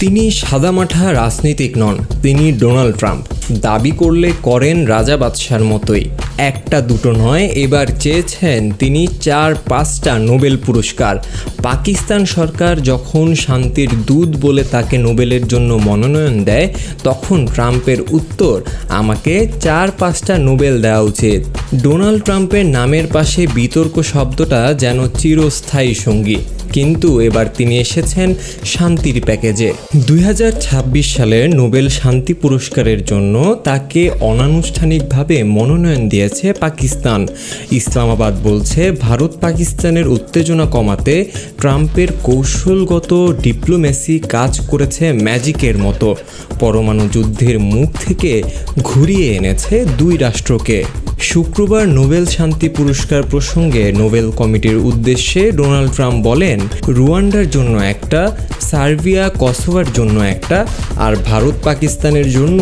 তিনি সাদামাঠা রাজনীতিক নন, তিনি ডোনাল্ড ট্রাম্প। দাবি করলে করেন রাজা বাদশার মতোই। একটা দুটো নয়, এবার চেয়েছেন তিনি 4-5টা নোবেল পুরস্কার। পাকিস্তান সরকার যখন শান্তির দূত বলে তাকে নোবেলের জন্য মনোনয়ন দেয়, তখন ট্রাম্পের উত্তর, আমাকে 4-5টা নোবেল দেওয়া উচিত। ডোনাল্ড ট্রাম্পের নামের পাশে বিতর্ক শব্দটা যেন চিরস্থায়ী সঙ্গী, কিন্তু এবার তিনি এসেছেন শান্তির প্যাকেজে। 2026 সালের নোবেল শান্তি পুরস্কারের জন্য তাকে অনানুষ্ঠানিকভাবে মনোনয়ন দিয়েছে পাকিস্তান। ইসলামাবাদ বলছে, ভারত পাকিস্তানের উত্তেজনা কমাতে ট্রাম্পের কৌশলগত ডিপ্লোমেসি কাজ করেছে ম্যাজিকের মতো। পরমাণু যুদ্ধের মুখ থেকে ঘুরিয়ে এনেছে দুই রাষ্ট্রকে। শুক্রবার নোবেল শান্তি পুরস্কার প্রসঙ্গে নোবেল কমিটির উদ্দেশ্যে ডোনাল্ড ট্রাম্প বলেন, রুয়ান্ডার জন্য একটা, সার্বিয়া কসোভোর জন্য একটা, আর ভারত পাকিস্তানের জন্য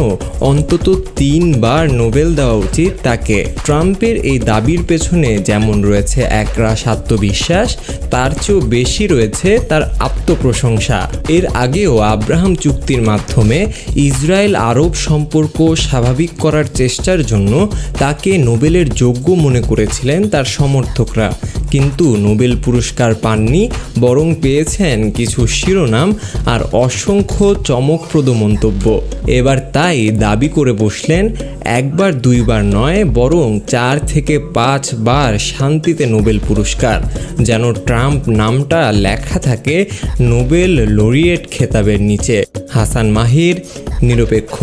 অন্তত 3বার নোবেল দেওয়া উচিত তাকে। ট্রাম্পের এই দাবির পেছনে যেমন রয়েছে একরাশ আত্মবিশ্বাস, তার চেয়েও বেশি রয়েছে তার আত্মপ্রশংসা। এর আগেও আব্রাহাম চুক্তির মাধ্যমে ইসরায়েল আরব সম্পর্ক স্বাভাবিক করার চেষ্টার জন্য তাকে নোবেলের যোগ্য মনে করেছিলেন তার সমর্থকরা, কিন্তু নোবেল পুরস্কার পাননি, বরং পেয়েছেন কিছু শিরোনাম আর অসংখ্য চমকপ্রদ মন্তব্য। এবার তাই দাবি করে বসলেন, একবার দুইবার নয়, বরং 4 থেকে 5 বার শান্তিতে নোবেল পুরস্কার, যেন ট্রাম্প নামটা লেখা থাকে নোবেল লরিয়েট খেতাবের নিচে। হাসান মাহির, নিরপেক্ষ।